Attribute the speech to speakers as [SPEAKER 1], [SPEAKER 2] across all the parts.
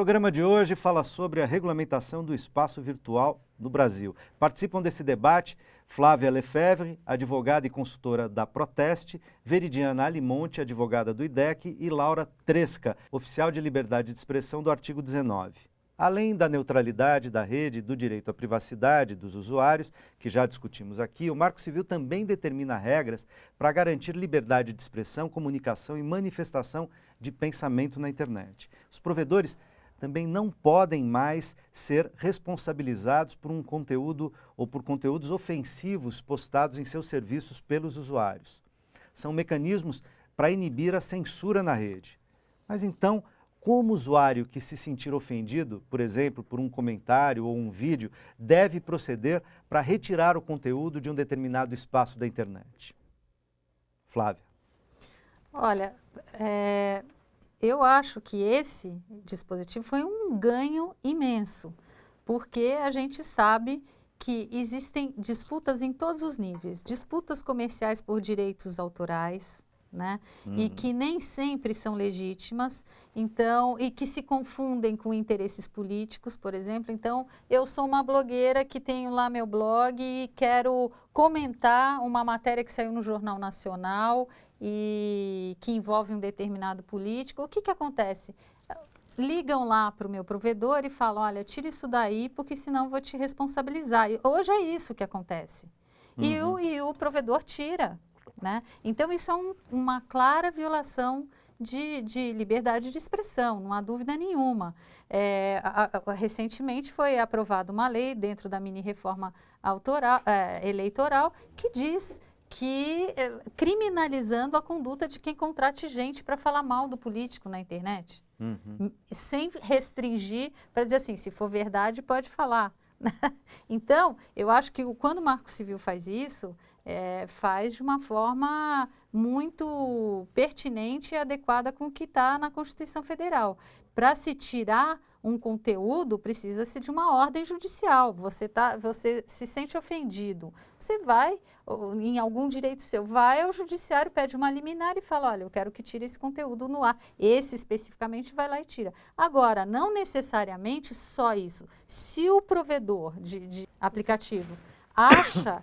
[SPEAKER 1] programa de hoje fala sobre a regulamentação do espaço virtual no Brasil. Participam desse debate Flávia Lefebvre, advogada e consultora da Proteste, Veridiana Alimonte, advogada do IDEC, e Laura Tresca, oficial de liberdade de expressão do artigo 19. Além da neutralidade da rede e do direito à privacidade dos usuários, que já discutimos aqui, o Marco Civil também determina regras para garantir liberdade de expressão, comunicação e manifestação de pensamento na internet. Os provedores também não podem mais ser responsabilizados por um conteúdo ou por conteúdos ofensivos postados em seus serviços pelos usuários. São mecanismos para inibir a censura na rede. Mas então, como o usuário que se sentir ofendido, por exemplo, por um comentário ou um vídeo, deve proceder para retirar o conteúdo de um determinado espaço da internet? Flávia.
[SPEAKER 2] Olha, eu acho que esse dispositivo foi um ganho imenso, porque a gente sabe que existem disputas em todos os níveis, disputas comerciais por direitos autorais, né? E que nem sempre são legítimas, então, e que se confundem com interesses políticos, por exemplo. Então, eu sou uma blogueira que tenho lá meu blog e quero comentar uma matéria que saiu no Jornal Nacional e que envolve um determinado político. O que acontece? Ligam lá para o meu provedor e falam, olha, tira isso daí, porque senão eu vou te responsabilizar. E hoje é isso que acontece. E o provedor tira. Né? Então, isso é uma clara violação de liberdade de expressão, não há dúvida nenhuma. Recentemente foi aprovada uma lei dentro da mini-reforma eleitoral que diz que criminalizando a conduta de quem contrate gente para falar mal do político na internet. Sem restringir, para dizer assim, se for verdade, pode falar. Então, eu acho que quando o Marco Civil faz isso, faz de uma forma muito pertinente e adequada com o que está na Constituição Federal. Para se tirar um conteúdo, precisa-se de uma ordem judicial. Você se sente ofendido, você vai, em algum direito seu, vai ao judiciário, pede uma liminar e fala, olha, eu quero que tire esse conteúdo no ar. Esse especificamente vai lá e tira. Agora, não necessariamente só isso. Se o provedor de aplicativo acha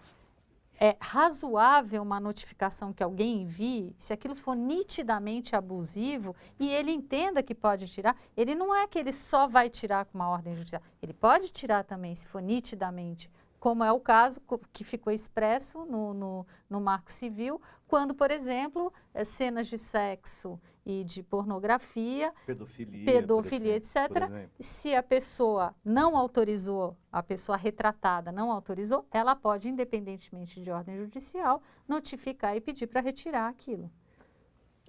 [SPEAKER 2] razoável uma notificação que alguém envie, se aquilo for nitidamente abusivo e ele entenda que pode tirar, ele não é que ele só vai tirar com uma ordem judicial, ele pode tirar também se for nitidamente, como é o caso que ficou expresso no Marco Civil, quando, por exemplo, cenas de sexo e de pornografia, pedofilia, etc., se a pessoa não autorizou, a pessoa retratada não autorizou, ela pode, independentemente de ordem judicial, notificar e pedir para retirar aquilo.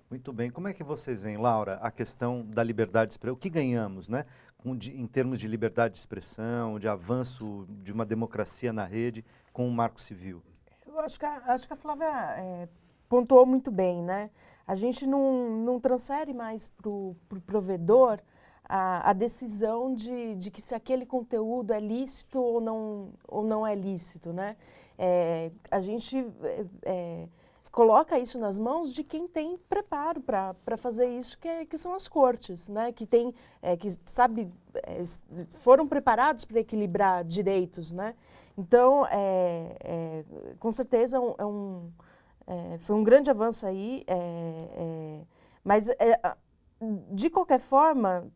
[SPEAKER 1] Muito bem. Como é que vocês veem, Laura, a questão da liberdade de expressão? O que ganhamos, né? Em termos de liberdade de expressão, de avanço de uma democracia na rede com o Marco Civil?
[SPEAKER 3] Eu acho que a Flávia pontuou muito bem, né? A gente não transfere mais para o provedor a decisão de que se aquele conteúdo é lícito ou não é lícito, né? A gente coloca isso nas mãos de quem tem preparo para fazer isso, que são as cortes, né? Que foram preparados para equilibrar direitos, né? Então, com certeza foi um grande avanço aí, mas de qualquer forma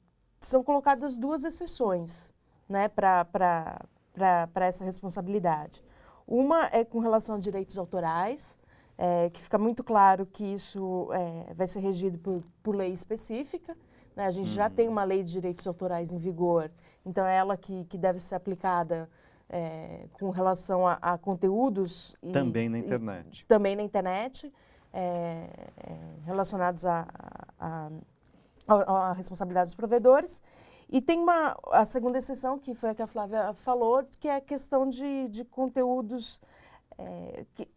[SPEAKER 3] são colocadas duas exceções, né, para essa responsabilidade. Uma é com relação a direitos autorais, que fica muito claro que isso vai ser regido por lei específica, né? A gente já tem uma lei de direitos autorais em vigor, então é ela que deve ser aplicada com relação a conteúdos.
[SPEAKER 1] Também na internet.
[SPEAKER 3] Também na internet, relacionados à responsabilidade dos provedores. E tem a segunda exceção, que foi a que a Flávia falou, que é a questão de conteúdos
[SPEAKER 1] que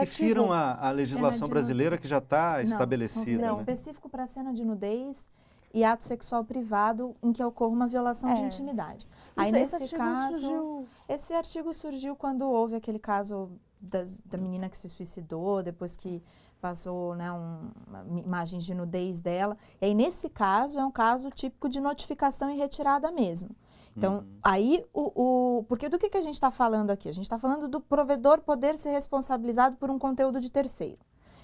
[SPEAKER 1] firam a legislação brasileira que já está estabelecida.
[SPEAKER 4] Não, específico para cena de nudez e ato sexual privado em que ocorra uma violação de intimidade. Aí, nesse caso, esse artigo surgiu quando houve aquele caso da menina que se suicidou, depois que passou, né, imagens de nudez dela. E aí, nesse caso, é um caso típico de notificação e retirada mesmo. Então, aí, porque do que a gente está falando aqui? A gente está falando do provedor poder ser responsabilizado por um conteúdo de terceiro.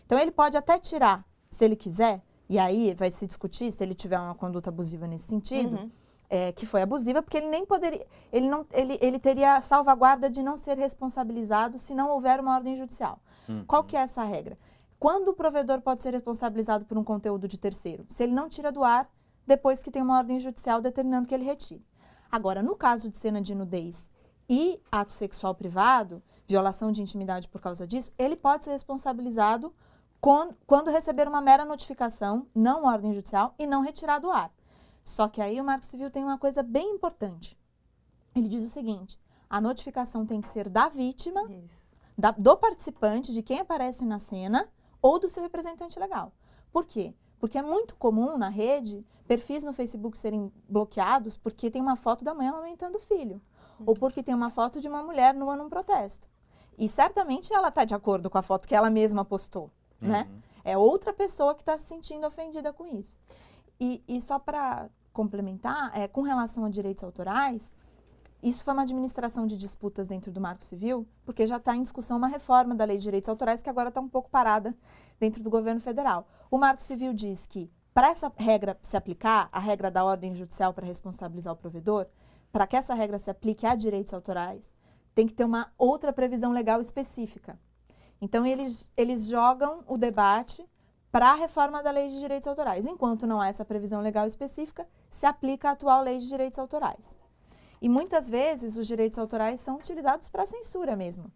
[SPEAKER 4] Então, ele pode até tirar, se ele quiser, e aí vai se discutir se ele tiver uma conduta abusiva nesse sentido, que foi abusiva, porque ele nem poderia, ele teria a salvaguarda de não ser responsabilizado se não houver uma ordem judicial. Qual que é essa regra? Quando o provedor pode ser responsabilizado por um conteúdo de terceiro? Se ele não tira do ar depois que tem uma ordem judicial determinando que ele retire. Agora, no caso de cena de nudez e ato sexual privado, violação de intimidade por causa disso, ele pode ser responsabilizado quando receber uma mera notificação, não ordem judicial, e não retirar do ar. Só que aí o Marco Civil tem uma coisa bem importante. Ele diz o seguinte, a notificação tem que ser da vítima, do participante, de quem aparece na cena, ou do seu representante legal. Por quê? Porque é muito comum na rede perfis no Facebook serem bloqueados porque tem uma foto da mãe amamentando o filho. Ou porque tem uma foto de uma mulher nua num protesto. E certamente ela está de acordo com a foto que ela mesma postou, né? É outra pessoa que está se sentindo ofendida com isso. E só para complementar, com relação a direitos autorais, isso foi uma administração de disputas dentro do Marco Civil, porque já está em discussão uma reforma da Lei de Direitos Autorais, que agora está um pouco parada dentro do governo federal. O Marco Civil diz que, para essa regra se aplicar, a regra da ordem judicial para responsabilizar o provedor, para que essa regra se aplique a direitos autorais, tem que ter uma outra previsão legal específica. Então, eles jogam o debate para a reforma da Lei de Direitos Autorais. Enquanto não há essa previsão legal específica, se aplica a atual Lei de Direitos Autorais. E muitas vezes os direitos autorais são utilizados para censura mesmo.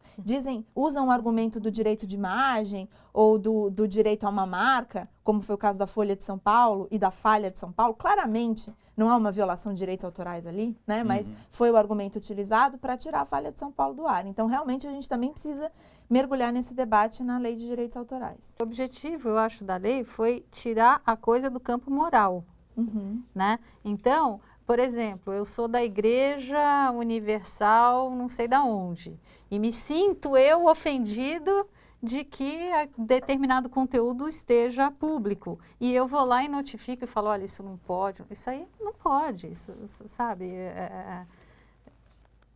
[SPEAKER 4] Usam o argumento do direito de imagem ou do direito a uma marca, como foi o caso da Folha de São Paulo e da Falha de São Paulo. Claramente não há uma violação de direitos autorais ali, né? Mas foi o argumento utilizado para tirar a Falha de São Paulo do ar. Então, realmente, a gente também precisa mergulhar nesse debate na Lei de Direitos Autorais.
[SPEAKER 2] O objetivo, eu acho, da lei foi tirar a coisa do campo moral, né? Então, por exemplo, eu sou da Igreja Universal, não sei da onde, e me sinto eu ofendido de que determinado conteúdo esteja público. E eu vou lá e notifico e falo, olha, isso não pode, isso aí não pode, isso, sabe?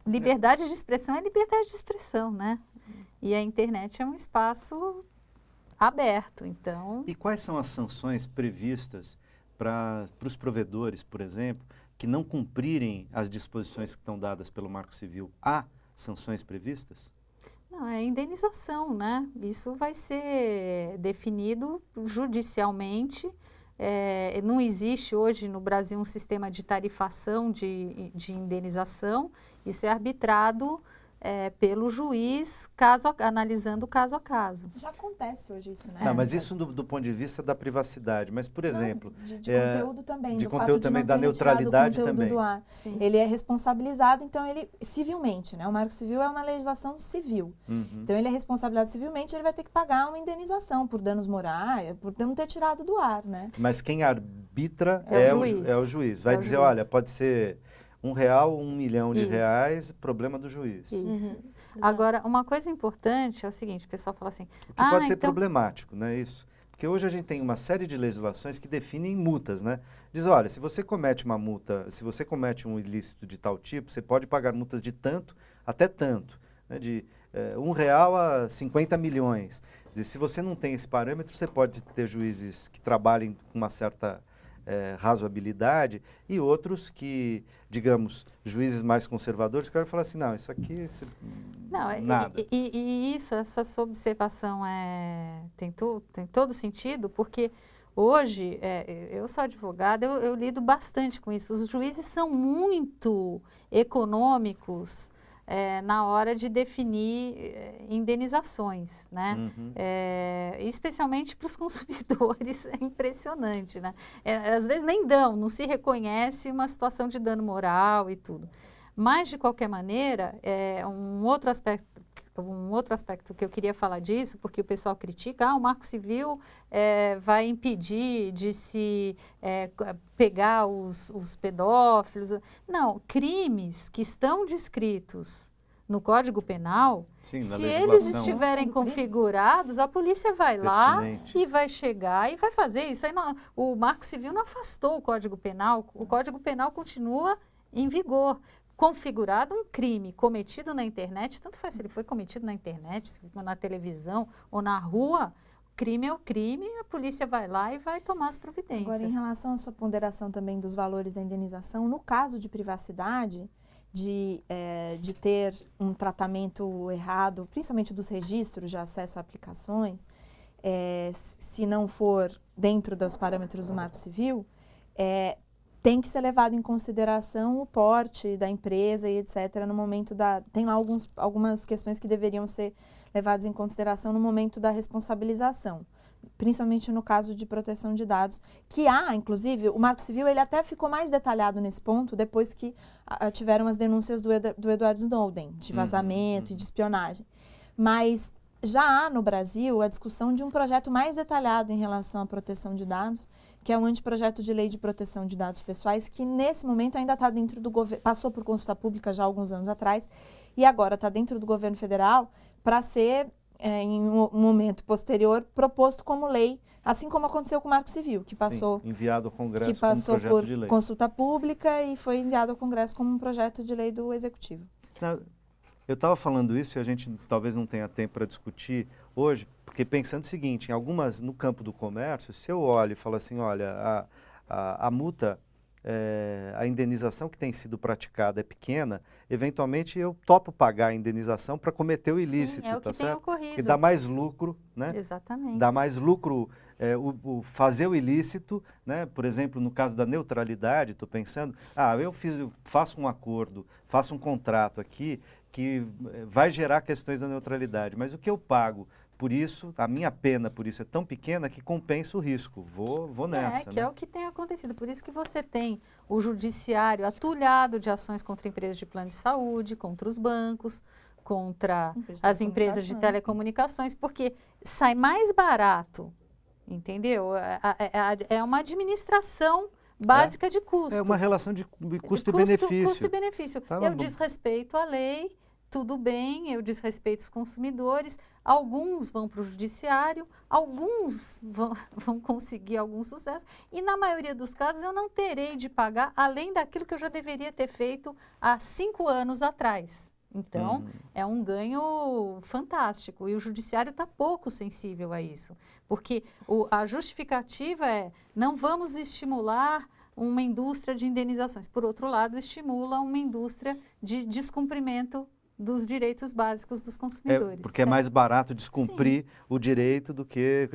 [SPEAKER 2] Liberdade de expressão é liberdade de expressão, né? E a internet é um espaço aberto, então...
[SPEAKER 1] E quais são as sanções previstas para os provedores, por exemplo, que não cumprirem as disposições que estão dadas pelo Marco Civil? Há sanções previstas?
[SPEAKER 2] Não, é indenização, né? Isso vai ser definido judicialmente. Não existe hoje no Brasil um sistema de tarifação de indenização. Isso é arbitrado pelo juiz, analisando caso a caso.
[SPEAKER 4] Já acontece hoje isso, né?
[SPEAKER 1] Não, mas isso do ponto de vista da privacidade. Mas, por exemplo...
[SPEAKER 4] De conteúdo também.
[SPEAKER 1] De conteúdo também, da neutralidade também.
[SPEAKER 4] Do ar. Ele é responsabilizado, então, civilmente, né? O Marco Civil é uma legislação civil. Então, ele é responsabilizado civilmente, ele vai ter que pagar uma indenização por danos morais, por não ter tirado do ar, né?
[SPEAKER 1] Mas quem arbitra é o juiz. Vai dizer, olha, pode ser... R$1, R$1 milhão de reais, problema do juiz.
[SPEAKER 2] Isso. Agora, uma coisa importante é o seguinte, o pessoal fala assim...
[SPEAKER 1] O que pode ser problemático, né, isso? Porque hoje a gente tem uma série de legislações que definem multas, né? Diz, olha, se você comete uma multa, se você comete um ilícito de tal tipo, você pode pagar multas de tanto até tanto, né? De R$1 a 50 milhões. Se você não tem esse parâmetro, você pode ter juízes que trabalhem com uma certa... razoabilidade, e outros que, digamos, juízes mais conservadores, que vão falar assim, não, isso aqui, nada.
[SPEAKER 2] Essa sua observação tem todo sentido, porque hoje, eu sou advogada, eu lido bastante com isso. Os juízes são muito econômicos na hora de definir indenizações, né? Especialmente para os consumidores, é impressionante, né? Às vezes nem não se reconhece uma situação de dano moral e tudo. Mas, de qualquer maneira, um outro aspecto que eu queria falar disso, porque o pessoal critica, o Marco Civil vai impedir de se pegar os pedófilos. Não, crimes que estão descritos no Código Penal,
[SPEAKER 1] Sim, na
[SPEAKER 2] se
[SPEAKER 1] legislação.
[SPEAKER 2] eles estiverem configurados, a polícia vai lá
[SPEAKER 1] Pertinente.
[SPEAKER 2] e vai chegar e vai fazer isso. Aí o Marco Civil não afastou o Código Penal, o Código Penal continua em vigor. Configurado um crime cometido na internet, tanto faz se ele foi cometido na internet, se foi na televisão ou na rua, crime é o crime, a polícia vai lá e vai tomar as providências.
[SPEAKER 4] Agora, em relação à sua ponderação também dos valores da indenização, no caso de privacidade, de ter um tratamento errado, principalmente dos registros de acesso a aplicações, se não for dentro dos parâmetros do Marco Civil, tem que ser levado em consideração o porte da empresa e etc. no momento da... Tem lá algumas questões que deveriam ser levadas em consideração no momento da responsabilização, principalmente no caso de proteção de dados, que inclusive, o Marco Civil ele até ficou mais detalhado nesse ponto depois que tiveram as denúncias do Edward Snowden, de vazamento e de espionagem. Mas já há no Brasil a discussão de um projeto mais detalhado em relação à proteção de dados, que é um anteprojeto de lei de proteção de dados pessoais, que nesse momento ainda está dentro do governo, passou por consulta pública já há alguns anos atrás, e agora está dentro do governo federal para ser, em um momento posterior, proposto como lei, assim como aconteceu com o Marco Civil, que passou,
[SPEAKER 1] enviado ao Congresso
[SPEAKER 4] que passou
[SPEAKER 1] como projeto
[SPEAKER 4] por
[SPEAKER 1] de lei.
[SPEAKER 4] consulta pública e foi enviado ao Congresso como um projeto de lei do Executivo.
[SPEAKER 1] Eu estava falando isso e a gente talvez não tenha tempo para discutir hoje, porque pensando o seguinte, em algumas, no campo do comércio, se eu olho e falo assim, olha, a multa, a indenização que tem sido praticada é pequena, eventualmente eu topo pagar a indenização para cometer o ilícito,
[SPEAKER 2] Sim, é o que
[SPEAKER 1] tá
[SPEAKER 2] tem
[SPEAKER 1] certo?
[SPEAKER 2] ocorrido.
[SPEAKER 1] Que dá mais lucro, né?
[SPEAKER 2] Exatamente.
[SPEAKER 1] Dá mais lucro fazer o ilícito, né? Por exemplo, no caso da neutralidade, estou pensando, eu faço um acordo, faço um contrato aqui que vai gerar questões da neutralidade, mas o que eu pago por isso, a minha pena por isso é tão pequena que compensa o risco. Vou nessa.
[SPEAKER 2] Que é o que tem acontecido. Por isso que você tem o judiciário atulhado de ações contra empresas de plano de saúde, contra os bancos, contra as empresas de telecomunicações, porque sai mais barato, entendeu? É uma administração básica de custo.
[SPEAKER 1] É uma relação de custo e benefício.
[SPEAKER 2] Custo e benefício.
[SPEAKER 1] Tá,
[SPEAKER 2] eu desrespeito a lei, tudo bem, eu desrespeito os consumidores, alguns vão para o judiciário, alguns vão conseguir algum sucesso, e na maioria dos casos eu não terei de pagar além daquilo que eu já deveria ter feito há 5 anos atrás. Então, é um ganho fantástico, e o judiciário está pouco sensível a isso, porque a justificativa é, não vamos estimular uma indústria de indenizações, por outro lado, estimula uma indústria de descumprimento dos direitos básicos dos consumidores.
[SPEAKER 1] Porque é mais barato descumprir o direito do que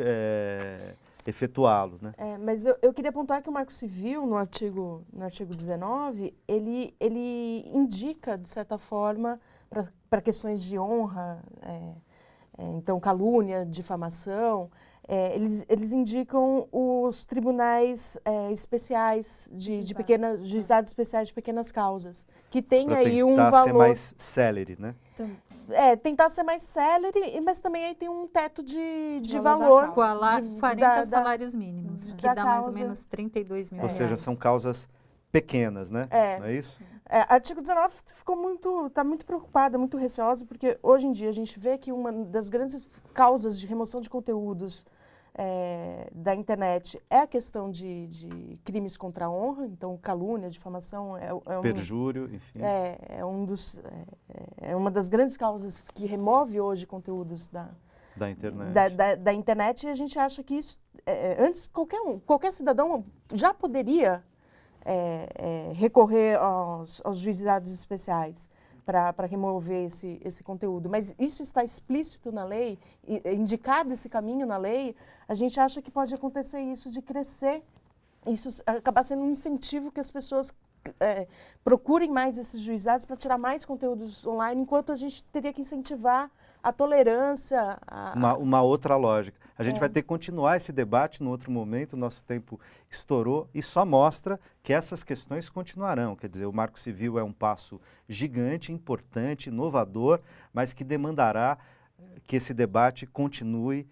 [SPEAKER 1] efetuá-lo, né?
[SPEAKER 3] Mas eu queria apontar que o Marco Civil, no artigo 19, ele indica, de certa forma, para questões de honra, então calúnia, difamação, eles indicam os tribunais especiais juizados especiais de pequenas causas, que tem aí um valor...
[SPEAKER 1] Para tentar ser mais célere, né?
[SPEAKER 3] Tentar ser mais célere, mas também aí tem um teto de valor.
[SPEAKER 2] Igualar 40 salários mínimos, que dá mais ou menos 32 mil reais.
[SPEAKER 1] Ou seja, são causas pequenas, né? Não é isso?
[SPEAKER 3] Artigo 19 está muito preocupada, muito receosa, porque hoje em dia a gente vê que uma das grandes causas de remoção de conteúdos da internet é a questão de crimes contra a honra, então calúnia, difamação,
[SPEAKER 1] perjúrio, enfim.
[SPEAKER 3] É uma das grandes causas que remove hoje conteúdos
[SPEAKER 1] da internet.
[SPEAKER 3] Da internet, e a gente acha que isso, antes qualquer cidadão já poderia recorrer aos juizados especiais para remover esse conteúdo. Mas isso está explícito na lei, indicado esse caminho na lei, a gente acha que pode acontecer isso de crescer, isso acabar sendo um incentivo que as pessoas procurem mais esses juizados para tirar mais conteúdos online, enquanto a gente teria que incentivar a tolerância.
[SPEAKER 1] Uma outra lógica. A gente vai ter que continuar esse debate no outro momento, o nosso tempo estourou e só mostra que essas questões continuarão. Quer dizer, o Marco Civil é um passo gigante, importante, inovador, mas que demandará que esse debate continue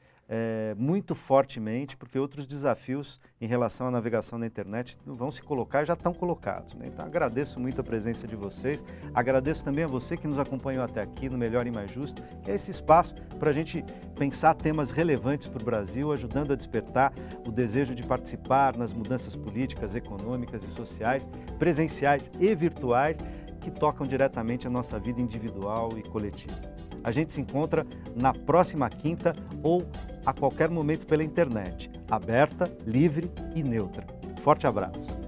[SPEAKER 1] muito fortemente, porque outros desafios em relação à navegação na internet vão se colocar e já estão colocados, né? Então agradeço muito a presença de vocês, agradeço também a você que nos acompanhou até aqui no Melhor e Mais Justo, que é esse espaço para a gente pensar temas relevantes para o Brasil, ajudando a despertar o desejo de participar nas mudanças políticas, econômicas e sociais, presenciais e virtuais, que tocam diretamente a nossa vida individual e coletiva. A gente se encontra na próxima quinta ou a qualquer momento pela internet, aberta, livre e neutra. Forte abraço!